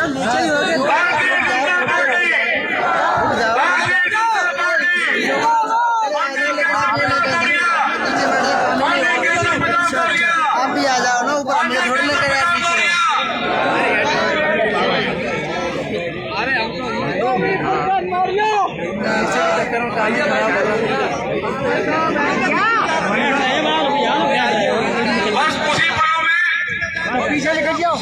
आप भी आ जाओ ना ऊपर, हमने थोड़ी लेकर यार पीछे लेकर जाओ।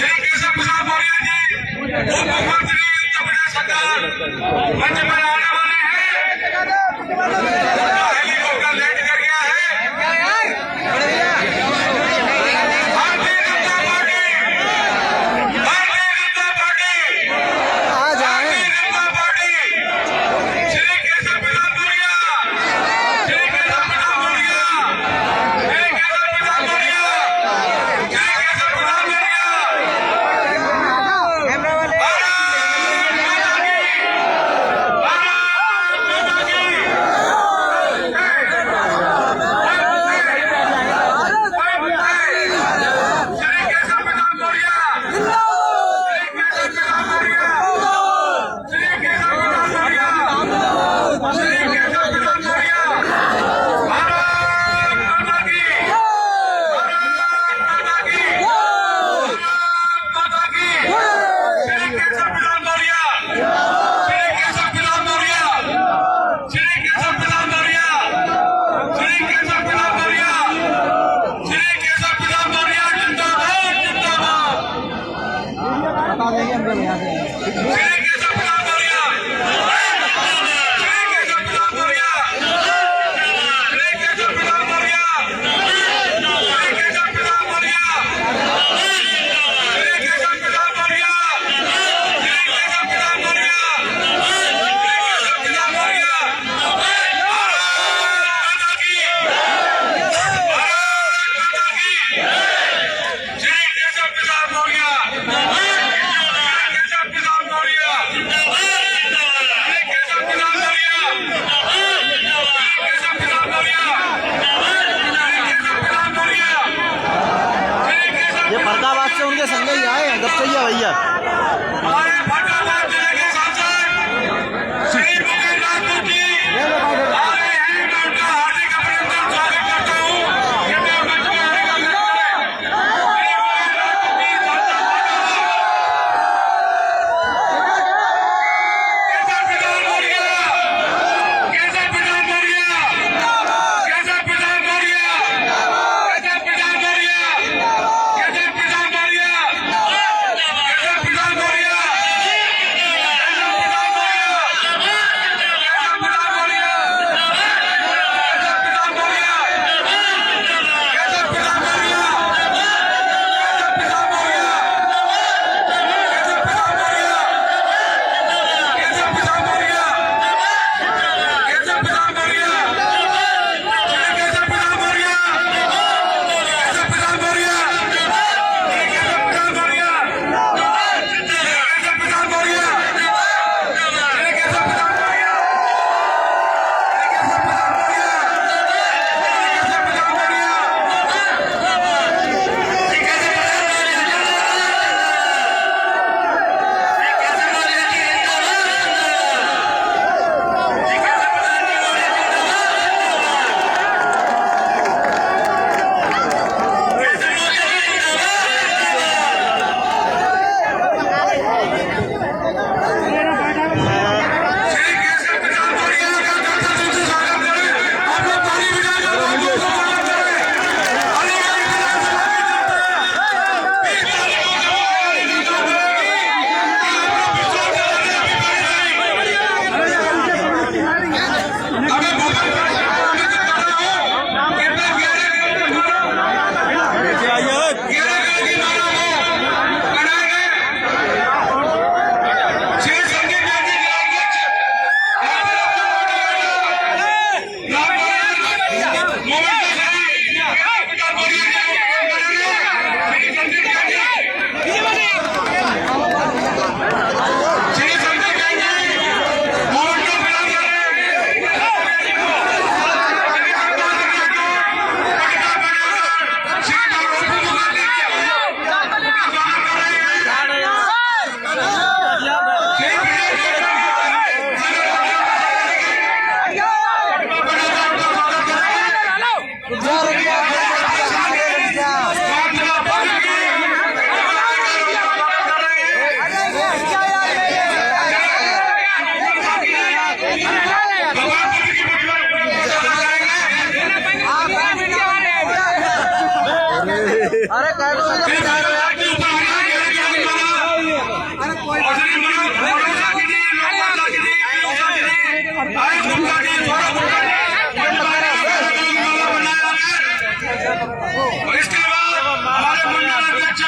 इसके बाद हमारे मंडल अध्यक्ष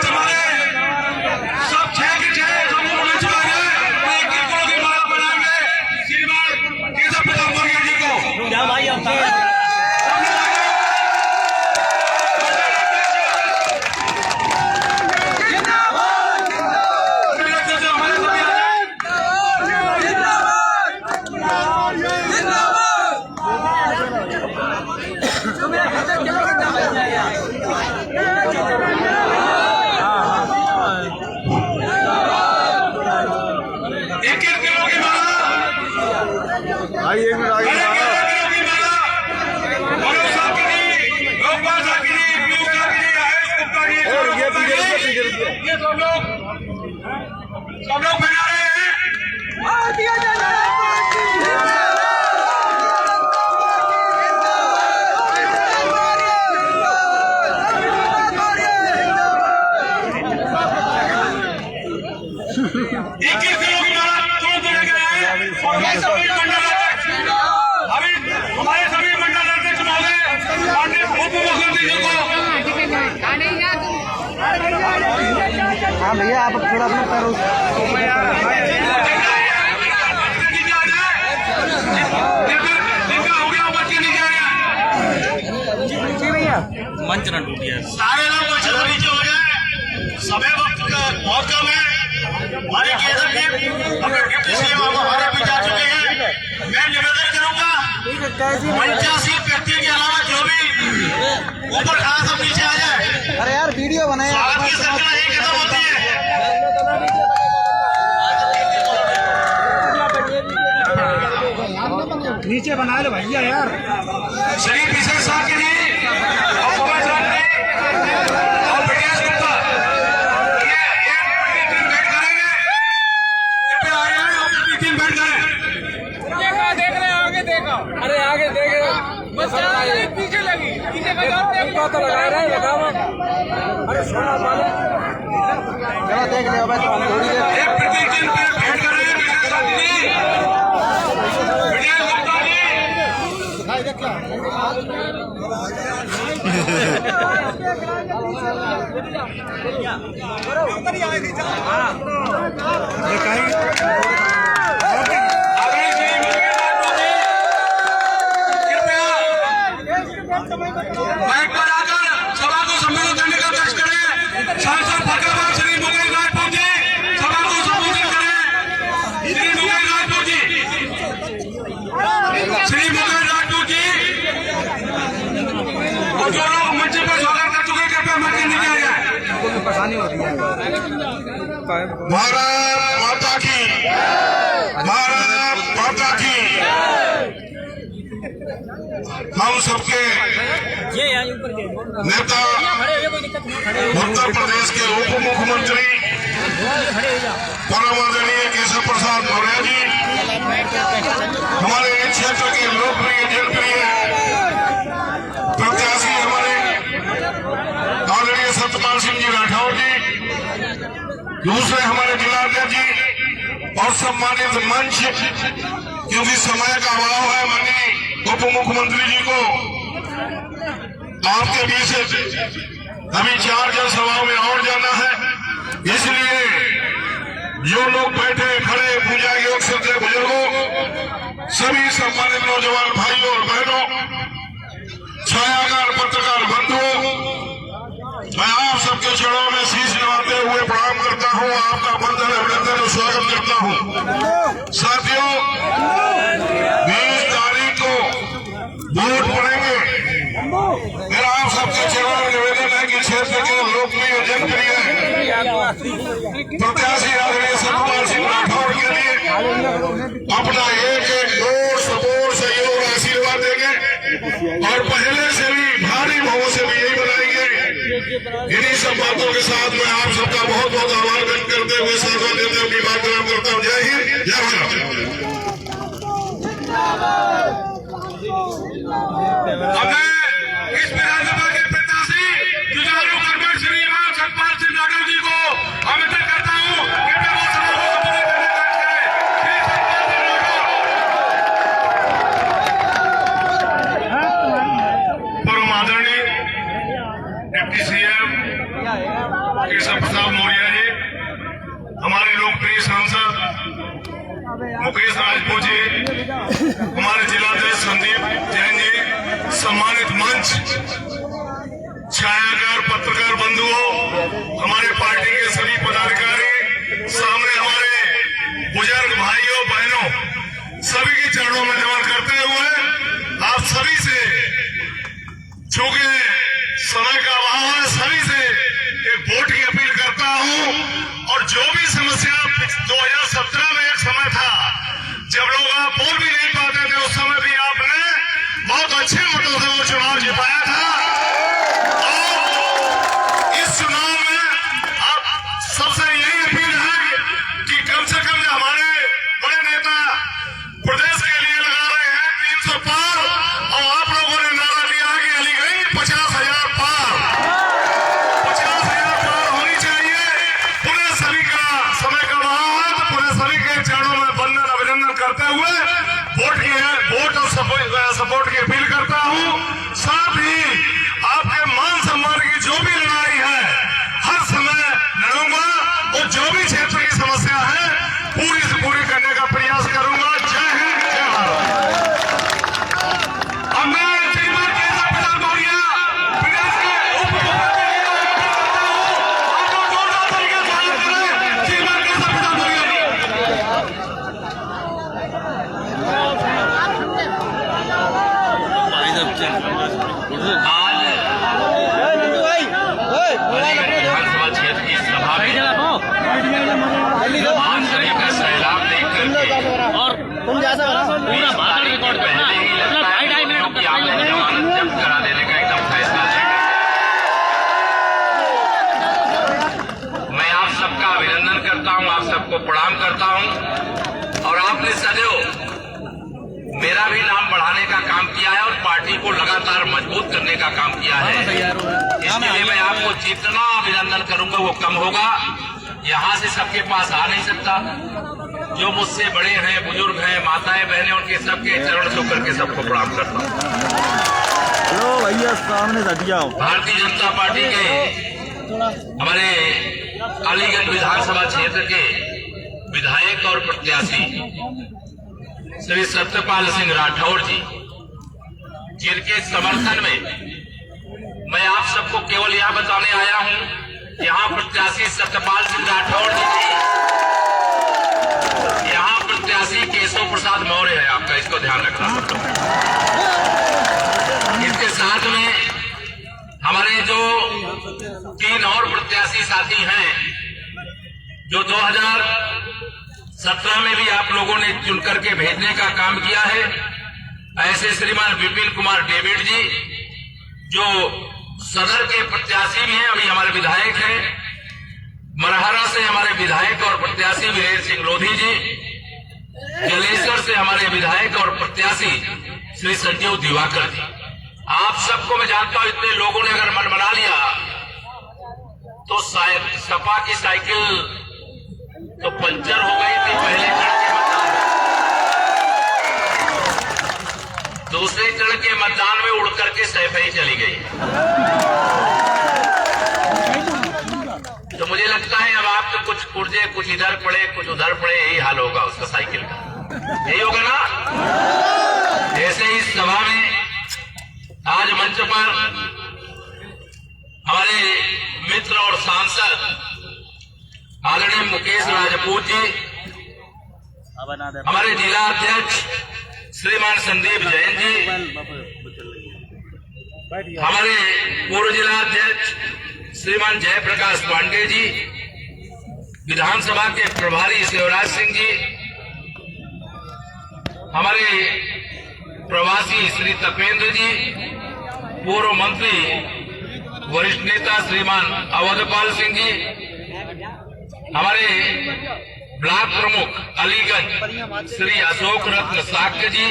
हमारे सब 6 के 6 समूह चला गए, एक किलो की माला बनाएंगे श्रीमान केशव प्रसाद मौर्य जी को। क्या भाई सब लोग बना रहे हैं। हमारे सभी मंडल अध्यक्ष महोदय माननीय उप मुख्यमंत्री जी को। हाँ भैया आप थोड़ा अपना पैर मंच न टूट गया। सारे लोग नीचे हो जाए, समय वक्त बहुत कम है। हमारे केंद्र के डिप्टी सीएम हमारे भी जा चुके हैं। मैं निवेदन करूंगा 85 व्यक्ति के अलावा जो भी ऊपर खड़ा सब नीचे आ जाए। अरे यार वीडियो बनाए, स्वागत की संरचना यही खत्म होती है। नीचे बना लो भैया यार। शरीफ किशन साहब के लिए और पवन साहब ने और ब्रिजेश गुप्ता ये टीम बैठ करेंगे। कृपया आए हैं, अपनी टीम बैठ करें। देख रहे आगे देखो। अरे आगे देख रहे बस पीछे लगी पीछे तो लगा रहे लगाओ। अरे सोना वाले चलो देख ले बस हम थोड़ी देर एक प्रति टीम बैठ कर रहे हैं। ब्रिजेश साहब जी, ब्रिजेश गुप्ता जी, माइक पर आकर सभा को सम्मिलित करने का कष्ट करें। सांसद फकराबाद श्री मुकेश राजपूत जी सभा को संबोधित करें। श्री मुकेश राजपूत जी, श्री मुकेश राजपूत जी और जो लोग मंच पर स्वागत कर चुके हैं कृपया मंच के नीचे आ जाए। भारत माता की, भारत माता की। हम सबके नेता उत्तर प्रदेश के उप मुख्यमंत्री परम आदरणीय केशव प्रसाद मौर्य जी, हमारे क्षेत्र के लोकप्रिय जनप्रिय प्रत्याशी हमारे आदरणीय सत्यपाल सिंह जी राठौर जी, दूसरे हमारे जिलाध्यक्ष जी और सम्मानित मंच, क्योंकि समय का अभाव है, माननीय उप मुख्यमंत्री जी को आपके बीच अभी 4 जनसभाओं में और जाना है। इसलिए जो लोग बैठे खड़े पूजा योग श्रद्धेय बुजुर्गों, सभी सम्मानित नौजवान भाइयों और बहनों, छायाकार पत्रकार बंधुओं, मैं आप सबके चरणों में शीश नवाते हुए प्रणाम करता हूं। आपका वंदन अभिनंदन और स्वागत करता हूं। साथियों, 20 तारीख को वोट पड़ेंगे। मेरा आप सबके चरणों में निवेदन है कि क्षेत्र के लोकप्रिय जनप्रिय प्रत्याशी आदरणीय सत्यपाल सिंह राठौर के लिए अपना एक जोर सपोर्ट सहयोग आशीर्वाद देंगे और पहले से भी भारी भावों से भी यही बनाएंगे। इन्हीं सब बातों के साथ मैं आप सबका बहुत बहुत आभार व्यक्त करते हुए साधुवाद देते हुए अपनी बात खत्म करता हूँ। जय हिंद, जय भारत। इस विधानसभा के प्रत्याशी जुझारू कर्मठ श्री राम सतपाल सिंह राठौर जी को आमंत्रित करता हूँ। कृपया वो सभा को संबोधित करने का करें। मौर्य जी, हमारे लोकप्रिय सांसद मुकेश राजपूत जी, हमारे जिलाध्यक्ष संदीप जैन जी, सम्मानित मंच, छायाकार पत्रकार बंधुओं, हमारे पार्टी के सभी पदाधिकारी, सामने हमारे बुजुर्ग भाइयों बहनों, सभी के चरणों में नमन करते हुए आप सभी से, चूंकि समय का अभाव है, सभी से एक वोट की अपील करता हूं। और जो भी समस्या 2017 में एक समय था जब लोग आप बोल भी नहीं पाते थे, उस समय भी आपने बहुत अच्छे मतों से वो चुनाव जिताया था। और इस चुनाव में आप सबसे यही अपील है कि कम से कम हमारे बड़े नेता प्रदेश के लिए लगा रहे हैं 300 पार, और आप लोगों ने नारा दिया है कि अलीगंज 50,000 पार, 50,000 पार होनी चाहिए। पुनः सभी का समय का अभाव है, तो पुनः सभी के चरणों में वंदन अभिनंदन करते हुए वोट और सपोर्ट की अपील करता हूं। साथ ही आपके मान सम्मान की जो भी लड़ाई है हर समय लड़ूंगा, और जो भी क्षेत्र की समस्या है पूरी से पूरी करने का प्रयास करूंगा। जय हिंद, जय भारत। अब मैं श्रीमान केशव प्रसाद मौर्य प्रदेश के उप मुख्यमंत्री जी को करता हूं। आप लोग जोरदार तरीके से स्वागत करें श्रीमान केशव प्रसाद मौर्य जी। विधानसभा क्षेत्र की सभा में आज सभी का सैलाब देख करके और तुम जैसा पूरा भाषण रिकॉर्ड करना पहले ही लगता है कि आप लोग जमानत जब्त करा देने का एकदम फैसला लेंगे। मैं आप सबका अभिनंदन करता हूं, आप सबको प्रणाम करता हूं। और आपने सदैव मेरा भी नाम बढ़ाने का काम किया है और पार्टी को लगातार मजबूत करने का काम किया है। इसके लिए मैं आपको जितना अभिनंदन करूंगा वो कम होगा। यहाँ से सबके पास आ नहीं सकता। जो मुझसे बड़े हैं, बुजुर्ग हैं, माताएं बहनें, उनके सबके चरण छू करके सबको प्रणाम करता हूँ। लो भैया सामने से जाओ। भारतीय जनता पार्टी के हमारे अलीगंज विधानसभा क्षेत्र के विधायक और प्रत्याशी श्री सत्यपाल सिंह राठौर जी, जिनके समर्थन में मैं आप सबको केवल यह बताने आया हूं, यहाँ प्रत्याशी सत्यपाल सिंह राठौर जी नहीं, यहाँ प्रत्याशी केशव प्रसाद मौर्य है आपका, इसको ध्यान रखना। इसके साथ में हमारे जो 3 और प्रत्याशी साथी हैं, जो 2017 में भी आप लोगों ने चुन करके भेजने का काम किया है, ऐसे श्रीमान विपिन कुमार डेविड जी, जो सदर के प्रत्याशी भी हैं, अभी हमारे विधायक हैं। मरहरा से हमारे विधायक और प्रत्याशी वीरेंद्र सिंह लोधी जी, जलेश्वर से हमारे विधायक और प्रत्याशी श्री संजीव दिवाकर जी। आप सबको मैं जानता हूं, इतने लोगों ने अगर मन बना लिया तो सपा की साइकिल तो पंचर हो गई थी पहले चरण के मतदान में, दूसरे चरण के मतदान में उड़ करके सैफई चली गई। तो मुझे लगता है अब आप तो कुछ पुर्जे, कुछ इधर पड़े, कुछ उधर पड़े, यही हाल होगा उसका साइकिल का, यही होगा ना। जैसे इस सभा में आज मंच पर हमारे मित्र और सांसद आदरणीय मुकेश राजपूत जी, हमारे जिला अध्यक्ष श्रीमान संदीप जैन जी, हमारे पूर्व जिला अध्यक्ष श्रीमान जयप्रकाश पांडे जी, विधानसभा के प्रभारी शिवराज सिंह जी, हमारे प्रवासी श्री तपेंद्र जी, पूर्व मंत्री वरिष्ठ नेता श्रीमान अवधपाल सिंह जी, हमारे ब्लॉक प्रमुख अलीगंज श्री अशोक रत्न साक्य जी,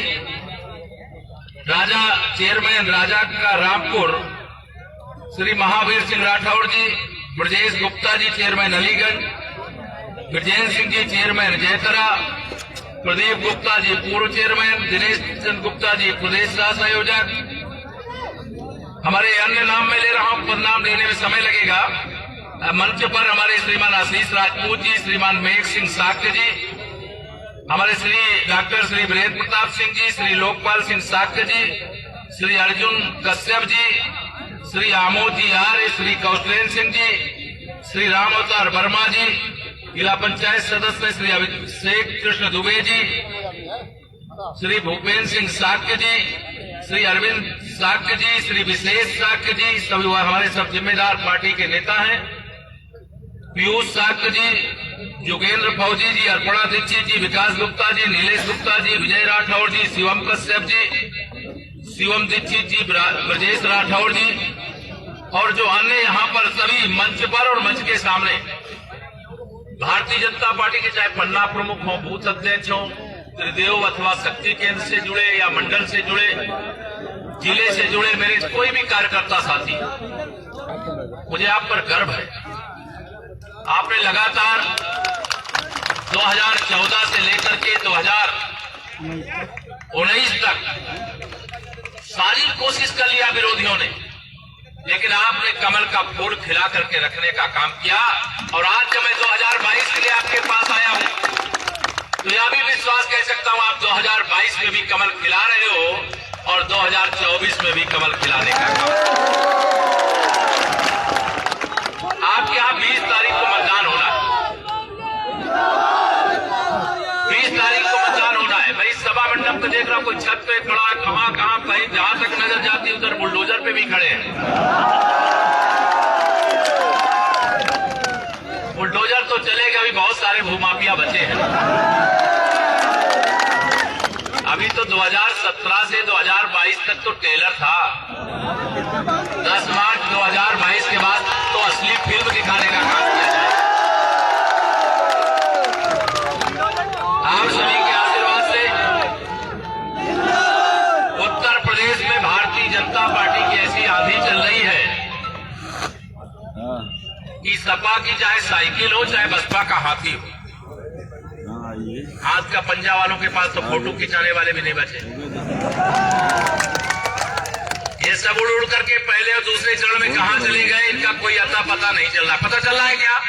राजा चेयरमैन राजा का रामपुर श्री महावीर सिंह राठौर जी, ब्रजेश गुप्ता जी चेयरमैन अलीगंज, ब्रजेंद्र सिंह जी चेयरमैन जयतरा, प्रदीप गुप्ता जी पूर्व चेयरमैन, दिनेश चंद्र गुप्ता जी प्रदेश सह संयोजक। हमारे अन्य नाम में ले रहा हूं, पद नाम लेने में समय लगेगा। मंच पर हमारे श्रीमान आशीष राजपूत जी, श्रीमान मेघ सिंह साक्य जी, हमारे डॉक्टर श्री वीरेंद्र प्रताप सिंह जी, श्री लोकपाल सिंह साक्य जी, श्री अर्जुन कश्यप जी, श्री आमोद जी आर्य, श्री कौशलेन सिंह जी, श्री राम अवतार वर्मा जी, जिला पंचायत सदस्य श्री अभिषेक कृष्ण दुबे जी, श्री भूपेन्द्र सिंह साक्य जी, श्री अरविंद साक्य जी, श्री विशेष साक्य जी, सभी हमारे सब जिम्मेदार पार्टी के नेता हैं, पीयूष साक्य जी, योगेंद्र फौजी जी, अर्पणा दीक्षित जी, विकास गुप्ता जी, नीलेश गुप्ता जी, विजय राठौर जी, शिवम कश्यप जी, शिवम दीक्षित जी, ब्रजेश राठौर जी और जो अन्य यहाँ पर सभी मंच पर और मंच के सामने भारतीय जनता पार्टी के चाहे पन्ना प्रमुख हो, बूथ अध्यक्ष हो, त्रिदेव अथवा शक्ति केंद्र से जुड़े या मंडल से जुड़े, जिले से जुड़े मेरे कोई भी कार्यकर्ता साथी, मुझे आप पर गर्व है। आपने लगातार 2014 से लेकर के 2019 तक सारी कोशिश कर लिया विरोधियों ने, लेकिन आपने कमल का फूल खिला करके रखने का काम किया। और आज जब मैं 2022 के लिए आपके पास आया हूं तो यह भी विश्वास कह सकता हूं आप 2022 में भी कमल खिला रहे हो और 2024 में भी कमल खिलाने का काम। आपके यहाँ 20 तारीख को मतदान होना है, 20 तारीख को मतदान होना है। मैं इस सभा मंडप को देख रहा हूँ, कोई छत पे खड़ा है, कहाँ कहीं जहां तक नजर जाती है उधर बुलडोजर पे भी खड़े हैं। बुलडोजर तो चलेगा, अभी बहुत सारे भूमाफिया बचे हैं। अभी तो 2017 से 2022 तक तो टेलर था, 10 मार्च 2022 के बाद तो असली फिल्म दिखाने का काम किया जाए। आप सभी के आशीर्वाद से उत्तर प्रदेश में भारतीय जनता पार्टी की ऐसी आंधी चल रही है कि सपा की चाहे साइकिल हो चाहे बसपा का हाथी हो, हाथ का पंजा वालों के पास तो फोटो खिंचाने वाले भी नहीं बचे। ये सब उड़ उड़ करके पहले और दूसरे चरण में कहां चले गए, इनका कोई अता पता नहीं चल रहा। पता चल रहा है क्या?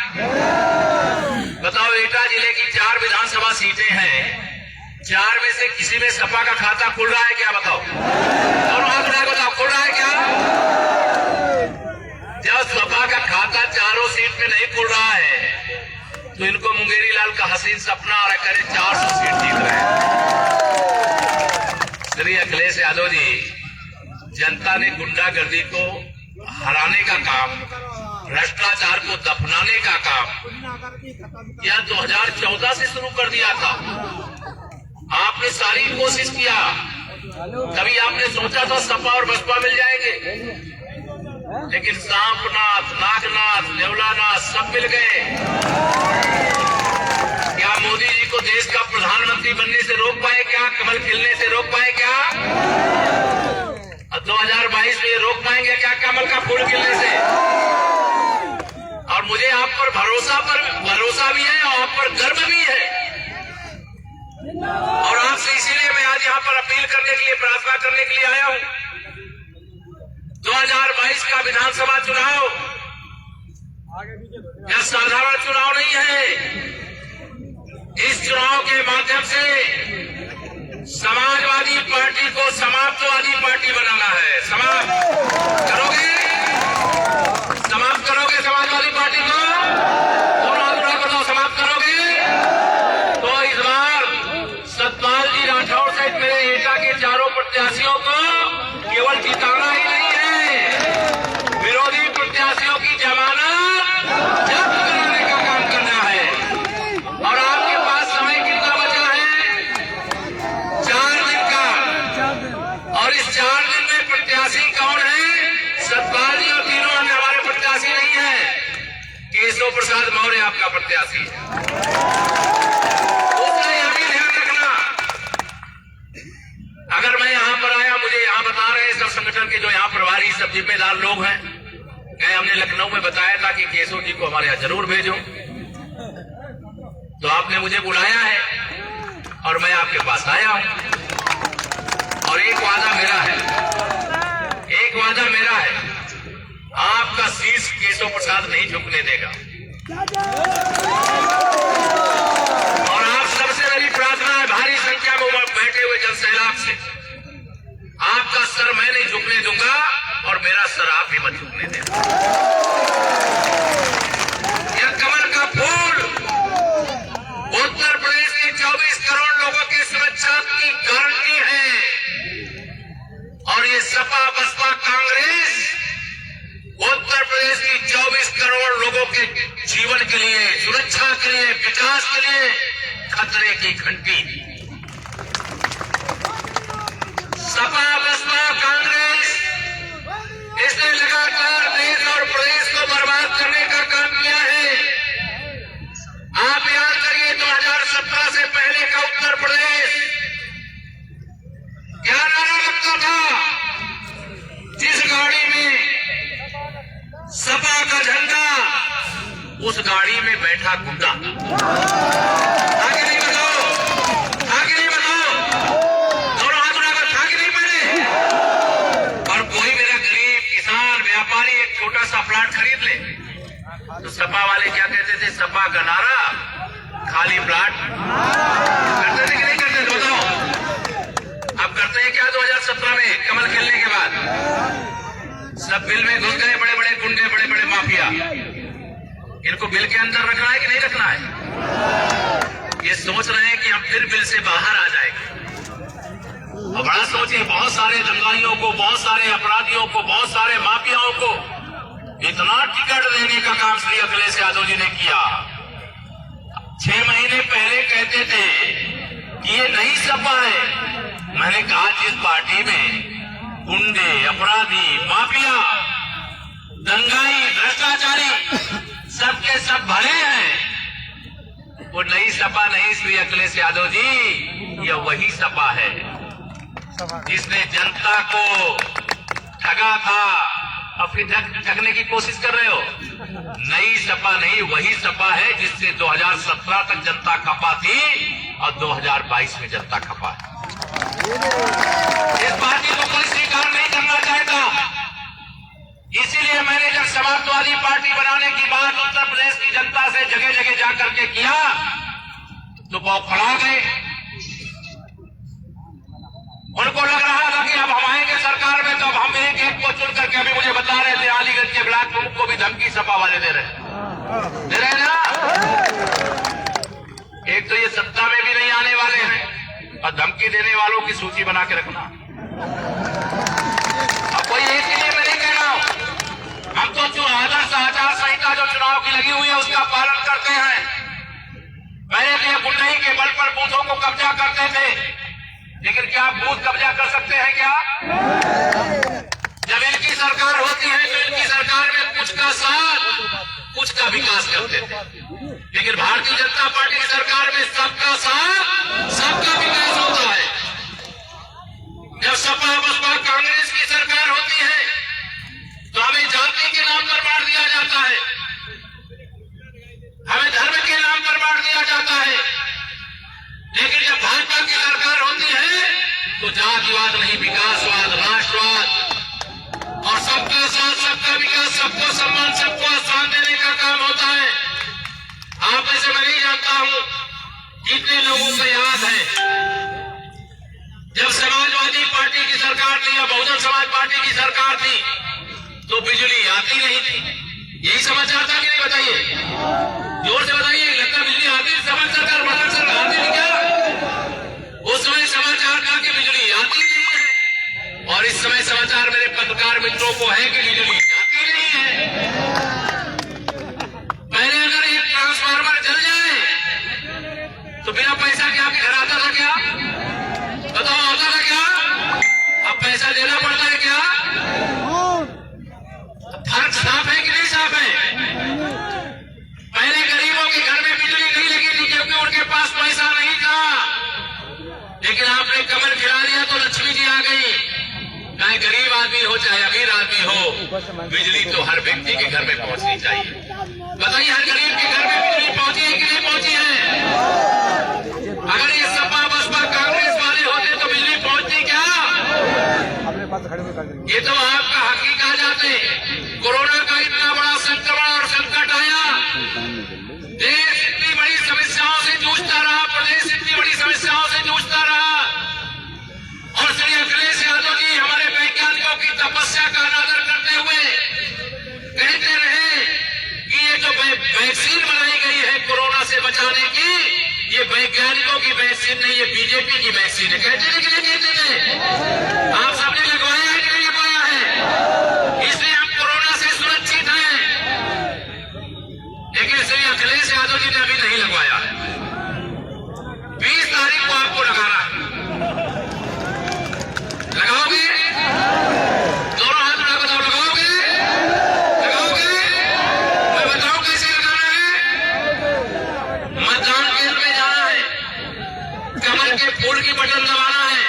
बताओ, एटा जिले की 4 विधानसभा सीटें हैं, 4 में से किसी में सपा का खाता खुल रहा है क्या? बताओ, दोनों हाथ उठा बताओ, खुल रहा है क्या? जब सपा का खाता चारों सीट में नहीं खुल रहा है तो इनको मुंगेरी लाल का हसीन सपना और करे 400 सीट जीत रहे हैं। श्री अखिलेश यादव जी, जनता ने गुंडागर्दी को हराने का काम, भ्रष्टाचार को दफनाने का काम यह 2014 से शुरू कर दिया था। आपने सारी कोशिश किया, कभी आपने सोचा था सपा और बसपा मिल जाएंगे, लेकिन सांपनाथ, नागनाथ, नेवलानाथ सब मिल गए। क्या मोदी जी को देश का प्रधानमंत्री बनने से रोक पाए क्या? कमल खिलने से रोक पाए क्या? 2022 में रोक पाएंगे क्या कमल का फूल खिलने से? और मुझे आप पर भरोसा भी है और आप पर गर्व भी है। और आपसे इसीलिए मैं आज यहाँ पर अपील करने के लिए, प्रार्थना करने के लिए आया हूँ। 2022 का विधानसभा चुनाव यह साधारण चुनाव नहीं है। इस चुनाव के माध्यम से समाजवादी पार्टी को समाप्तवादी पार्टी बनाना है। समाप्त करोगे समाजवादी पार्टी को? दोनों हाथ उठा कर बताओ, समाप्त करोगे? तो इस बार सतपाल जी राठौर सहित मेरे एटा के चारों प्रत्याशियों को केवल जिताना ही नहीं है, विरोधी प्रत्याशियों की जमानत जब्त कराने का काम करना है। और आपके पास समय कितना बचा है? 4 दिन का। और इस 4 दिन में प्रत्याशी कौन है? सतपाल जी और तीनों अन्य हमारे प्रत्याशी नहीं है। केशव प्रसाद मौर्य आपका प्रत्याशी है। उसका यह भी ध्यान रखना, अगर मैं यहाँ पर आया, मुझे यहाँ बता रहे हैं सब संगठन के जो यहाँ प्रभारी सब जिम्मेदार लोग हैं, हमने लखनऊ में बताया था कि केशव जी को हमारे यहाँ जरूर भेजो, तो आपने मुझे बुलाया है और मैं आपके पास आया हूं। और एक वादा मेरा है, आपका शीश केशव प्रसाद नहीं झुकने देगा। और आप सबसे मेरी प्रार्थना है, भारी संख्या में बैठे हुए जनसैलाब से, आपका सर मैं नहीं झुकने दूंगा और मेरा सर आप भी मत झुकने देना। यह कमल का फूल उत्तर प्रदेश के 24 करोड़ लोगों की सुरक्षा की गारंटी है। और ये सपा बसपा कांग्रेस उत्तर प्रदेश की 24 करोड़ लोगों के जीवन के लिए, सुरक्षा के लिए, विकास के लिए खतरे की घंटी। सपा बसपा कांग्रेस इसने लगातार देश और प्रदेश को बर्बाद करने का काम किया है। आप याद करिए 2017 से पहले का उत्तर प्रदेश क्या नारा लगता था? जिस गाड़ी में सपा का झंडा, उस गाड़ी में बैठा गुंडा। आगे नहीं बताओ, आगे नहीं बताओ, दोनों हाथ उठाकर था कि नहीं पहले? और कोई मेरा गरीब किसान व्यापारी एक छोटा सा प्लाट खरीद ले तो सपा वाले क्या कहते थे? सपा का नारा, खाली प्लाट। करते थे कि नहीं करते? बताओ। अब करते हैं क्या? 2017 में कमल खेलने के बाद सब बिल में घुस गए, बड़े बड़े गुंडे, बड़े बड़े माफिया। इनको बिल के अंदर रखना है कि नहीं रखना है? ये सोच रहे हैं कि हम फिर बिल से बाहर आ जाएंगे। और बड़ा सोचिए, बहुत सारे दंगाइयों को, बहुत सारे अपराधियों को, बहुत सारे माफियाओं को इतना टिकट देने का काम श्री अखिलेश यादव जी ने किया। 6 महीने पहले कहते थे कि ये नई सपा है। मैंने कहा जिस पार्टी में गुंडे, अपराधी, माफिया, दंगाई, भ्रष्टाचारी सबके सब भरे हैं, वो नई सपा नहीं श्री अखिलेश यादव जी, यह वही सपा है जिसने जनता को ठगा था और फिर ठगने की कोशिश कर रहे हो। नई सपा नहीं, वही सपा है जिससे 2017 तक जनता खपा थी और 2022 में जनता खपा है। इस पार्टी को कोई स्वीकार नहीं करना चाहता। इसीलिए मैंने जब समाजवादी पार्टी बनाने की बात उत्तर प्रदेश की जनता से जगह जगह जाकर के किया तो बौखला गए। उनको लग रहा था कि अब हम आएंगे सरकार में तो अब हम एक एक को चुन करके, अभी मुझे बता रहे थे अलीगढ़ के ब्लॉक प्रमुख को भी धमकी सपा वाले दे रहे ना। एक तो ये सत्ता में भी नहीं आने वाले हैं और धमकी देने वालों की सूची बना के रखना। अब कोई एक के लिए मैं नहीं कह रहा हूं, हम तो जो आदर्श आचार संहिता जो चुनाव की लगी हुई है उसका पालन करते हैं। पहले तो ये गुंडई के बल पर बूथों को कब्जा करते थे, लेकिन क्या आप बूथ कब्जा कर सकते हैं क्या? जब इनकी सरकार होती है तो इनकी सरकार में कुछ का साथ, कुछ का विकास करते थे, लेकिन भारतीय जनता पार्टी की सरकार में सबका साथ, सबका विकास होता है। जब सपा बसपा कांग्रेस की सरकार होती है तो हमें जाति के नाम पर मार दिया जाता है, हमें धर्म के नाम पर मार दिया जाता है। लेकिन जब भाजपा की सरकार होती है तो जातिवाद नहीं, विकासवाद, राष्ट्रवाद और सबका साथ, सबका विकास, सबको सम्मान, सबको आसान देने का काम होता है। आप में से मैं नहीं जानता हूं कितने लोगों को याद है जब समाजवादी पार्टी की सरकार थी या बहुजन समाज पार्टी की सरकार थी तो बिजली आती नहीं थी। यही समाचार था कि नहीं? बताइए, जोर से बताइए। लगता बिजली आती, समाज सरकार बदल सरकार आती नहीं क्या? उस समय समाचार था कि बिजली आती नहीं है और इस समय समाचार मेरे पत्रकार मित्रों को है कि बिजली आती नहीं है। पहले अगर एक ट्रांसफार्मर जल जाए तो बिना पैसा के आपके घर आता था क्या? बताओ, आता था क्या? अब पैसा देना पड़ता है क्या? फर्क साफ है कि नहीं साफ है? पहले गरीबों के घर में बिजली नहीं लगी थी क्योंकि उनके पास पैसा नहीं था, लेकिन आपने कमर खिला दिया तो लक्ष्मी जी आ गई। चाहे गरीब आदमी हो चाहे अमीर आदमी हो, बिजली तो हर व्यक्ति के घर में पहुंचनी चाहिए। बताइए, हर गरीब के घर में बिजली पहुंची है कि नहीं पहुंची है? अगर ये सपा बसपा कांग्रेस वाले होते तो बिजली पहुंचती क्या? ये तो आपका हक ही कहा जाते। कोरोना का इतना बड़ा संकट बचाने की ये वैज्ञानिकों की वैक्सीन नहीं, ये बीजेपी की वैक्सीन है। कहते थे कि नहीं कहते थे? आप सबने लगवाया है कि नहीं लगवाया है? इसलिए हम कोरोना से सुरक्षित हैं। लेकिन श्री अखिलेश यादव जी ने अभी नहीं लगवाया है। 20 तारीख को आपको लगाना है। लगाओगे? दोनों हाथ उठा बताओ, लगाओगे? लगाओगे? मैं बताऊं कैसे लगाना है? मतदान केंद्र में जाना है, कमल के फूल की बटन दबाना है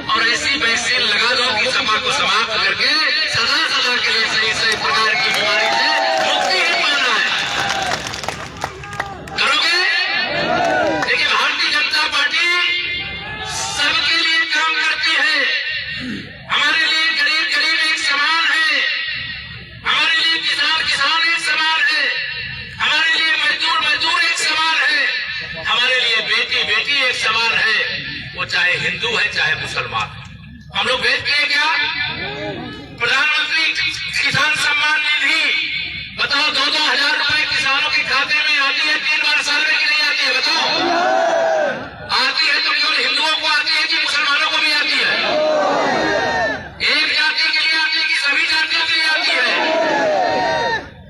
और ऐसी वैक्सीन लगा दो कि सपा को समाप्त करके सदा सदा के लिए सही सही प्रकार की बीमारी से मुक्ति ही पाना है। करोगे? देखिए, भारतीय जनता पार्टी सबके लिए काम करती है। हमारे लिए गरीब गरीब एक समान है, हमारे लिए किसान किसान एक समान है, हमारे लिए मजदूर मजदूर एक समान है, हमारे लिए बेटी बेटी एक समान है, वो चाहे हिंदू है चाहे मुसलमान। हम लोग भेजते हैं क्या? प्रधानमंत्री किसान सम्मान निधि, बताओ 2-2 हजार रुपए किसानों के खाते में आती है 3 बार साल में कि नहीं आती है? बताओ। आती है तो केवल हिंदुओं को आती है कि मुसलमानों को भी आती है? एक जाति के लिए आती है कि सभी जातियों के लिए आती है?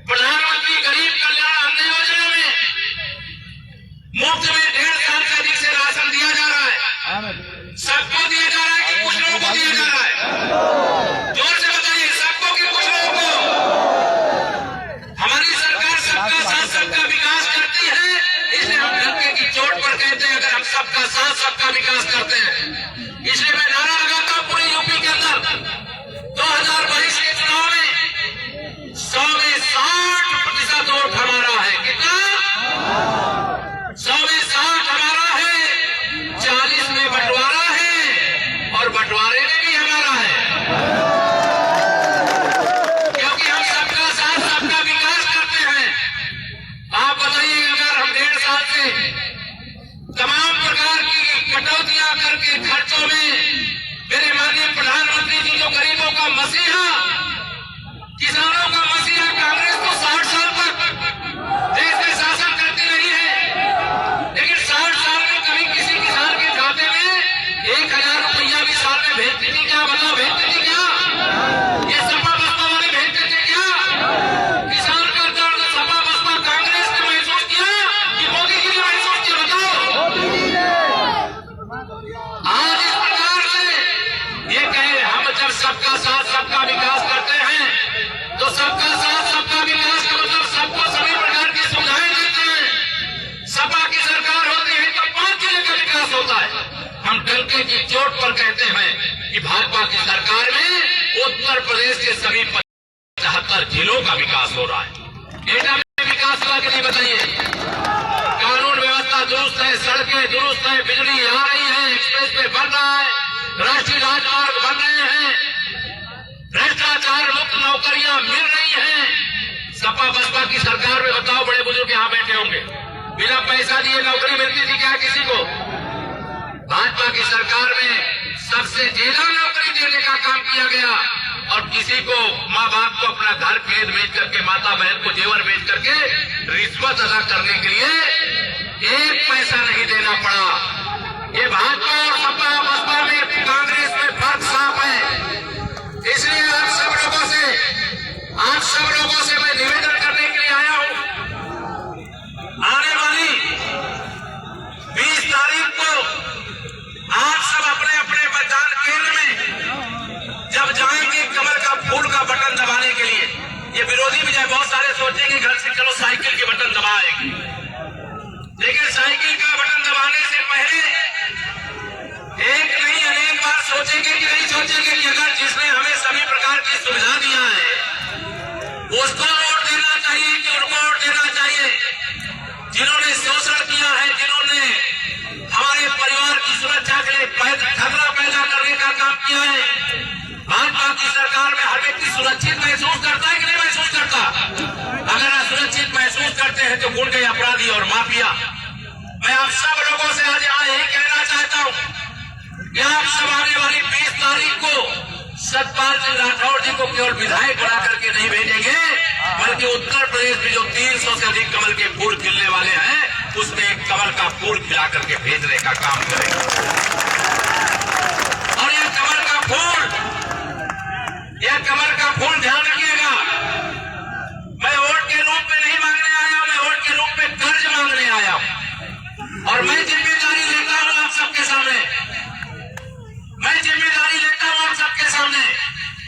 प्रधानमंत्री गरीब कल्याण अन्न योजना में मुफ्त में 1.5 साल से अधिक से राशन दिया जा रहा है। सबको दिया जा रहा है कि कुछ लोगों को दिया जा रहा है? जोर से बताइए, सबको कि कुछ लोगों को? हमारी सरकार सबका साथ सबका विकास करती है, इसलिए हम डंके की चोट पर कहते हैं अगर हम सबका साथ सबका विकास करते हैं। इसलिए मैं नारा लगाता हूं पूरे यूपी के अंदर 2022 के चुनाव में 100 में 60% वोट हमारा है। कितना? 100 में 60 हमारा है, 40 में बंटवारा है और बंटवारे में भी हमारा है, क्योंकि हम सबका साथ सबका विकास करते हैं। आप बताइए, अगर हम 1.5 साल से तमाम प्रकार की कटौतियां करके खर्चों में मेरे माननीय प्रधानमंत्री जी जो गरीबों का मसीहा, किसानों का मसीहा, कांग्रेस तो 60 साल तक देश में शासन करती रही है, लेकिन 60 साल में कभी किसी किसान के खाते में 1000 रुपया भी साल में भेजती थी क्या? बताओ, भेजती थी क्या? ये सपा बसपा वाले भेजते थे क्या? किसान का दर्द सपा बसपा कांग्रेस ने महसूस किया कि मोदी जी ने महसूस किया? बताओ। आज इस प्रकार से ये कहे हम जब सबका साथ सबका विकास करते हैं तो सबका साथ सबका विकास का मतलब सबको सभी प्रकार की सुविधाएं देते हैं। सपा की सरकार होती है तो 5 जिले का विकास होता है। हम डंके की चोट पर कहते हैं कि भाजपा की सरकार में उत्तर प्रदेश के सभी 75 जिलों का विकास हो रहा है। एटा में विकास हुआ कि नहीं बताइए? कानून व्यवस्था दुरुस्त है, सड़कें दुरुस्त है, बिजली आ रही है, एक्सप्रेस वे बन रहा है, राष्ट्रीय राजमार्ग बन रहे हैं, भ्रष्टाचार मुक्त नौकरियां मिल रही हैं। सपा बसपा की सरकार में बताओ, बड़े बुजुर्ग यहां बैठे होंगे, बिना पैसा दिए नौकरी मिलती थी क्या किसी को? भाजपा की सरकार में सबसे ज्यादा नौकरी देने का काम किया गया और किसी को माँ बाप को अपना घर खेत बेच करके, माता बहन को जेवर बेच करके रिश्वत अदा करने के लिए 1 पैसा नहीं देना पड़ा। ये भाजपा और सपा बसपा में, कांग्रेस में फर्क साफ है। इसलिए आप सब लोगों से मैं निवेदन करने के लिए आया हूं, आने वाली 20 तारीख को आप सब अपने अपने मतदान केंद्र में जब जाएंगे कमल का फूल का बटन दबाने के लिए, ये विरोधी भी जाए, बहुत सारे सोचेंगे घर से चलो साइकिल के बटन दबाएंगे, लेकिन साइकिल का बटन दबाने से पहले एक नहीं अनेक बार सोचेंगे कि नहीं सोचेंगे कि अगर जिसने हमें सभी प्रकार की सुविधा दिया है उसको वोट देना चाहिए कि उनको वोट देना चाहिए? जिन्होंने शोषण किया है, जिन्होंने हमारे परिवार की सुरक्षा के लिए खतरा पैदा करने का काम किया है, भाजपा की सरकार में हर व्यक्ति सुरक्षित महसूस करता है कि नहीं महसूस करता? अगर असुरक्षित महसूस करते हैं तो गुंडे, अपराधी और माफिया। मैं आप सब लोगों से आज यहाँ यही कहना चाहता हूँ कि आप सब आने वाली 20 तारीख को सतपाल सिंह राठौर जी को केवल विधायक बना करके नहीं भेजेंगे, बल्कि उत्तर प्रदेश में जो 300 से अधिक कमल के फूल खिलने वाले हैं उसमें का फूल खिला करके भेजने का काम करेंगे। और यह कमल का फूल ध्यान रखिएगा, मैं वोट के रूप में नहीं मांगने आया हूं, मैं वोट के रूप में कर्ज मांगने आया हूं। और मैं जिम्मेदारी लेता हूं आप सबके सामने,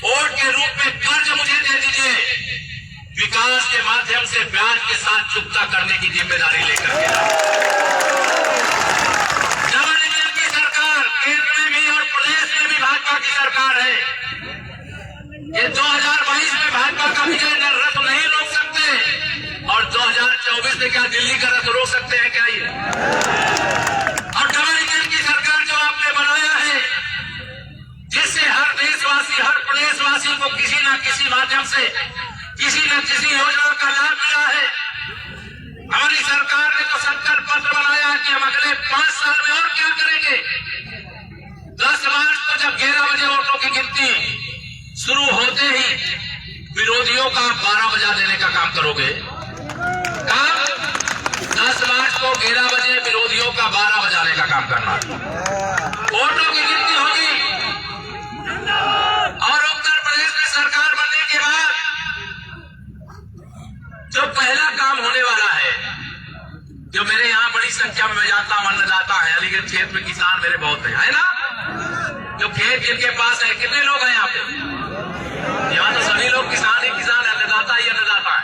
वोट के रूप में कर्ज मुझे दे दीजिए, विकास के माध्यम से ब्याज के साथ चुकता करने की जिम्मेदारी लेकर के डबल इंजन की सरकार केंद्र में भी और प्रदेश में भी भाजपा की सरकार है। ये 2022 में भाजपा का विजय रथ नहीं रोक सकते, और 2024 में क्या दिल्ली का रथ रोक सकते हैं क्या ये? और डबल इंजन की सरकार जो आपने बनाया है, जिससे हर देशवासी, हर प्रदेशवासी को किसी न किसी माध्यम से किसी न किसी योजना का लाभ मिला है। हमारी सरकार ने तो संकल्प पत्र बनाया कि हम अगले 5 साल में और क्या करेंगे। 10 मार्च को जब 11 बजे वोटों की गिनती शुरू होते ही विरोधियों का 12 बजा देने का काम करोगे। काम 10 मार्च को 11 बजे विरोधियों का 12 बजाने का काम करना। वोटों की गिनती होगी और उत्तर प्रदेश में सरकार बनने के बाद जो पहला काम होने वाला है, जो मेरे यहाँ बड़ी संख्या में मैं जाता हूं, अन्नदाता है, अलीगढ़ क्षेत्र में किसान मेरे बहुत है ना, जो खेत जिनके पास है, कितने लोग हैं यहाँ पे? यहाँ तो सभी लोग किसान ही किसान, अन्नदाता ही अन्नदाता है।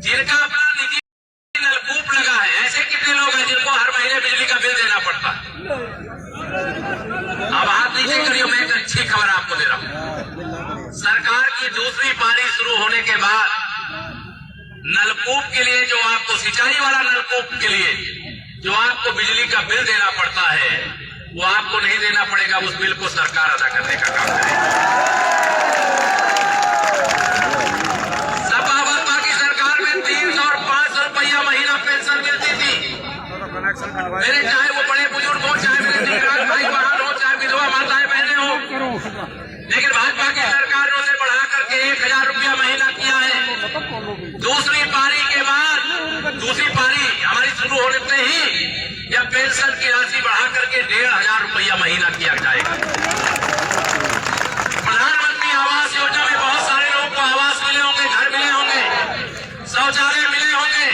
जिनका अपना निजी नलकूप लगा है, ऐसे कितने लोग हैं जिनको हर महीने बिजली का बिल देना पड़ता है? अब हाथ नीचे करिए, मैं एक अच्छी खबर आपको दे रहा हूं। सरकार की दूसरी पारी शुरू होने के बाद नलकूप के लिए, जो आपको सिंचाई वाला नलकूप के लिए जो आपको बिजली का बिल देना पड़ता है, वो आपको नहीं देना पड़ेगा। उस बिल को सरकार अदा करने का काम करेगी। सपा बसपा की सरकार में 300 और 500 रुपया महीना पेंशन मिलती थी। मेरे चाहे वो बड़े बुजुर्ग हो, चाहे मेरे दिव्यांग भाई बहन हो, चाहे विधवा माताएं बहनें हो, लेकिन भाजपा की सरकार ने उसे बढ़ा करके 1000 रुपया महीना किया है। दूसरी पारी के बाद, दूसरी पारी हमारी शुरू होने से ही यह पेंशन की राशि बढ़ा करके 1500 रुपया महीना किया जाएगा। प्रधानमंत्री आवास योजना में बहुत सारे लोगों को आवास मिले होंगे, घर मिले होंगे, शौचालय मिले होंगे,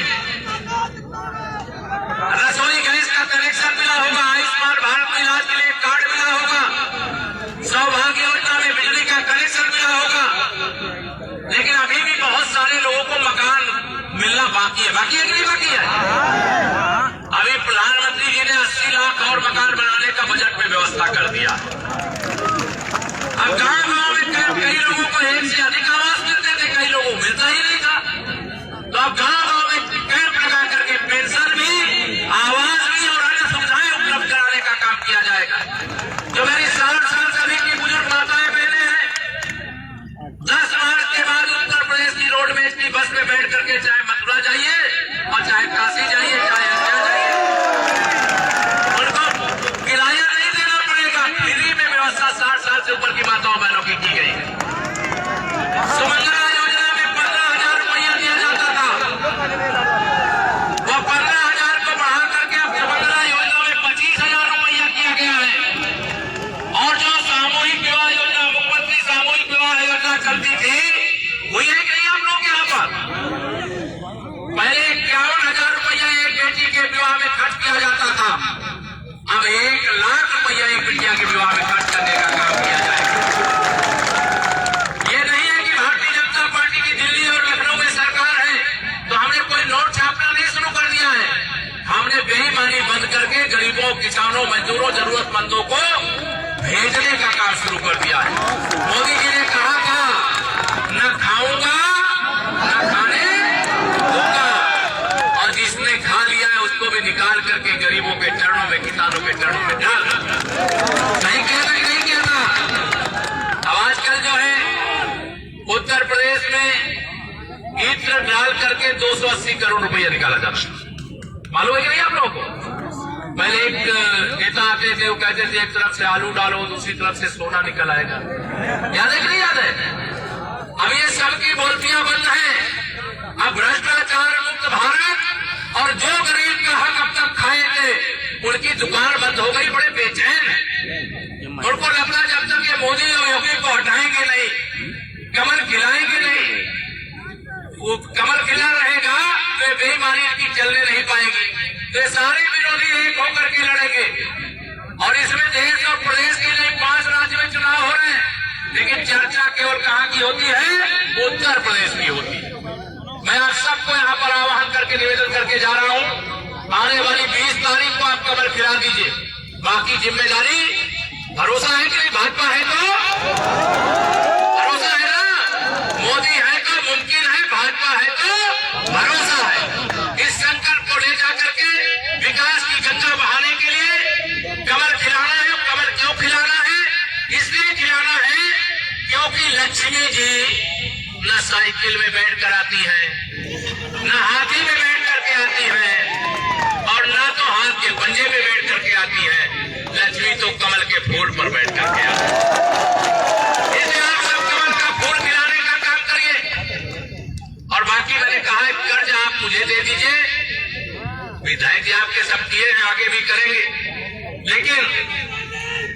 रसोई गैस का कनेक्शन मिला होगा, आयुष्मान भारत में इलाज के लिए कार्ड मिला होगा, सौभाग्य योजना में बिजली का कनेक्शन मिला होगा। लेकिन अभी भी बहुत सारे लोगों को मकान मिलना बाकी है। बाकी है कि नहीं बाकी है? अभी प्रधानमंत्री जी ने 80 लाख और मकान बनाने का बजट में व्यवस्था कर दिया। अब गांव-गांव में कई लोगों को एक से अधिक आवास मिलते थे, कई लोगों को मिलता ही नहीं था। तो अब गांव-गांव में कैंप लगा करके पेंशन भी, आवास भी और अन्य सुविधाएं उपलब्ध कराने का काम किया जाएगा। जो मेरी 60 साल से अधिक की बुजुर्ग माताएं बहनें हैं, 10 मार्च के बाद उत्तर प्रदेश की रोड में इतनी बस में बैठ करके चाहे मथुरा जाइए और चाहे काशी जाइए, चाहे अयोध्या जाइए, उनको किराया नहीं देना पड़ेगा। फ्री में व्यवस्था 60 साल से ऊपर की माताओं बहनों की गई है। सुमंगला योजना में 15,000 रुपया दिया जाता था, वो 15,000 को बढ़ा करके अब सुमंगला योजना में 25,000 रुपया किया गया है। और जो सामूहिक विवाह योजना, मुख्यमंत्री सामूहिक विवाह योजना चलती थी, हुई है कि नहीं आप लोग यहाँ पर? पहले 51,000 रुपया एक बेटी के विवाह में खर्च किया जाता था, अब 1 लाख रुपया एक बिटिया के विवाह में खर्च करने का काम किया जाएगा। ये नहीं है कि भारतीय जनता पार्टी की दिल्ली और लखनऊ में सरकार है तो हमने कोई नोट छापना नहीं शुरू कर दिया है। हमने बेईमानी बंद करके गरीबों, किसानों, मजदूरों, जरूरतमंदों को भेजने का काम शुरू कर दिया है। मोदी जी ने कहा था, न खाऊंगा न खाने दूंगा, और जिसने खा लिया है उसको भी निकाल करके गरीबों के चरणों में, किसानों के चरणों में डाल। नहीं कहता कि नहीं कहता? अब आजकल जो है उत्तर प्रदेश में इत्र डाल करके 280 करोड़ रुपया निकाला जाता है। मालूम है कि नहीं आप लोगों को? पहले एक नेता आते थे, वो कहते थे एक तरफ से आलू डालो, दूसरी तरफ से सोना निकल आएगा। याद है कि नहीं याद है? अब ये सबकी बोलतियां बंद है। अब भ्रष्टाचार मुक्त भारत और जो गरीब का हक अब तक खाए उनकी दुकान बंद हो गई, बड़े बेचैन है। उनको लगता जब तक ये मोदी और योगी को हटाएंगे नहीं, कमल खिलाएंगे नहीं, वो कमल खिला रहेगा तो ये बेईमानी की चलने नहीं पाएगी। तो ये सारे विरोधी एक होकर के लड़ेंगे और इसमें देश और प्रदेश के लिए 5 राज्य में चुनाव हो रहे हैं, लेकिन चर्चा केवल कहाँ की होती है? उत्तर प्रदेश की होती है। मैं आप सबको यहाँ पर आह्वान करके निवेदन करके जा रहा हूँ, आने वाली 20 तारीख को आप कमल खिला दीजिए। बाकी जिम्मेदारी, भरोसा है कि नहीं? भाजपा है तो भरोसा है ना, मोदी है तो मुमकिन है, भाजपा है तो भरोसा है। इस संकल्प को ले जाकर के विकास की गंगा बहाने के लिए कमल खिलाना है। कमल क्यों खिलाना है? इसलिए खिलाना है क्योंकि लक्ष्मी जी न साइकिल में बैठ कर आती है, न हाथी में बैठ करके आती है, और न तो हाथ के पंजे में बैठ करके आती है। लक्ष्मी तो कमल के फूल पर बैठ करके आती है। इसलिए आप सब कमल का फूल खिलाने का काम करिए। और बाकी मैंने कहा है, कर्ज आप मुझे दे दीजिए, विधायक जी आपके सब किए हैं, आगे भी करेंगे, लेकिन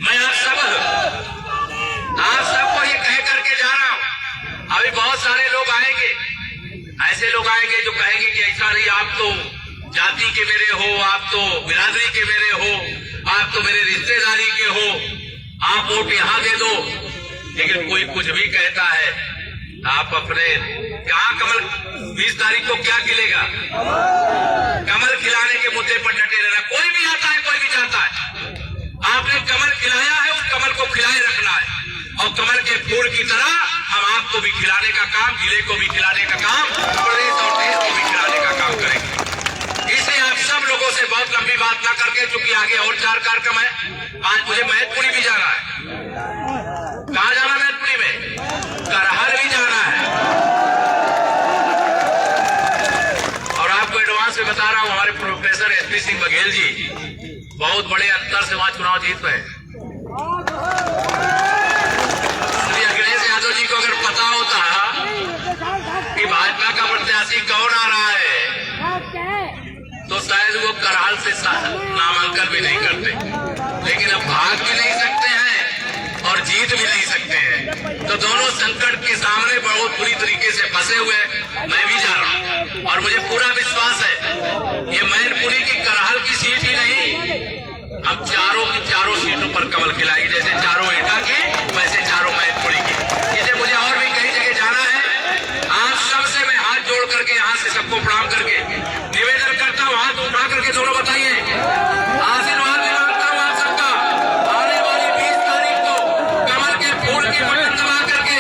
मैं आप सबको ये कह करके जा रहा हूं, अभी बहुत सारे लोग आएंगे, ऐसे लोग आएंगे जो कहेंगे कि ऐसा नहीं, आप तो जाति के मेरे हो, आप तो बिरादरी के मेरे हो, आप तो मेरे रिश्तेदारी के हो, आप वोट यहां दे दो। लेकिन कोई कुछ भी कहता है, आप अपने कहां कमल 20 तारीख को क्या खिलेगा? कमल खिलाने के मुद्दे पर डटे रहना। कोई भी आता है, कोई भी जाता है, आपने कमल खिलाया है, उस कमल को खिलाए रखना है। और कमल के फूल की तरह हम आपको भी खिलाने का काम, जिले को भी खिलाने का काम, प्रदेश और देश को भी खिलाने का काम करेंगे। इसलिए आप सब लोगों से बहुत लंबी बात ना करके, चूंकि आगे और 4 कार्यक्रम है, आज मुझे मैनपुरी भी जाना है। कहाँ जाना? मैनपुरी में करहल भी जाना है। और आपको एडवांस में बता रहा हूं, हमारे प्रोफेसर SP सिंह बघेल जी बहुत बड़े अंतर से वहां चुनाव जीत गए। यादव जी को अगर पता होता कि भाजपा का प्रत्याशी कौन आ रहा है तो शायद वो करहाल से नामांकन भी नहीं करते। लेकिन अब भाग भी नहीं सकते हैं और जीत भी नहीं सकते हैं, तो दोनों संकट के सामने बहुत बुरी तरीके से फंसे हुए मैं भी जा रहा हूं। और मुझे पूरा विश्वास है ये मैनपुरी की करहाल की सीट ही नहीं, हम चारों की चारों सीटों पर कमल खिलाएगी। जैसे चारों एटा की, वैसे चारों मैनपुरी की। इसलिए मुझे और भी कई जगह जाना है। आप सबसे मैं हाथ जोड़ करके, यहाँ से सबको प्रणाम करके निवेदन करता हूँ, हाथ उठा करके दोनों बताइए, आशीर्वाद भी मांगता हूँ आप सबका। आने वाली 20 तारीख को कमल के फूल की बटन दबा करके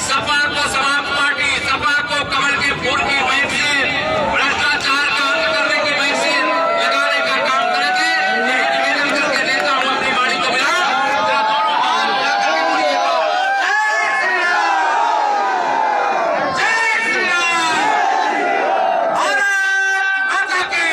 सपा को समाप्त पार्टी, सपा को कमल के फूल की वैक्सीन, भ्रष्टाचार का अंत करने की वैक्सीन लगाने का काम करेंगे। यही निवेदन करके देता हूँ अपनी वाणी को मिला। दोनों हाथ उठा करके बोलिए, जय श्री राम, भारत माता की।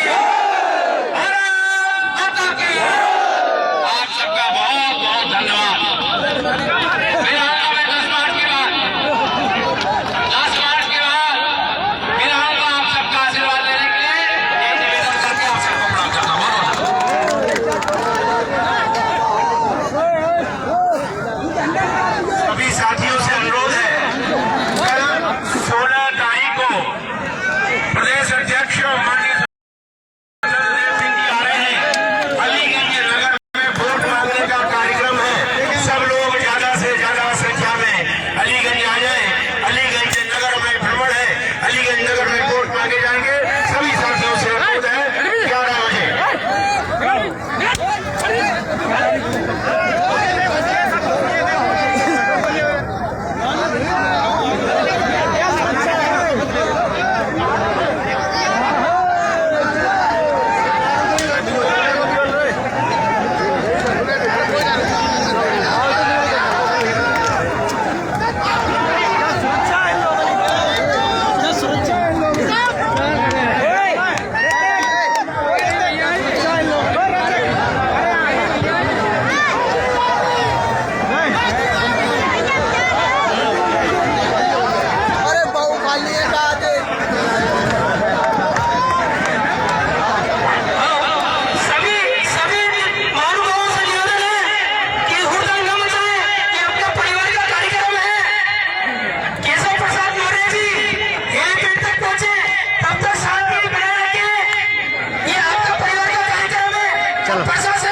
चलो। प्रशासन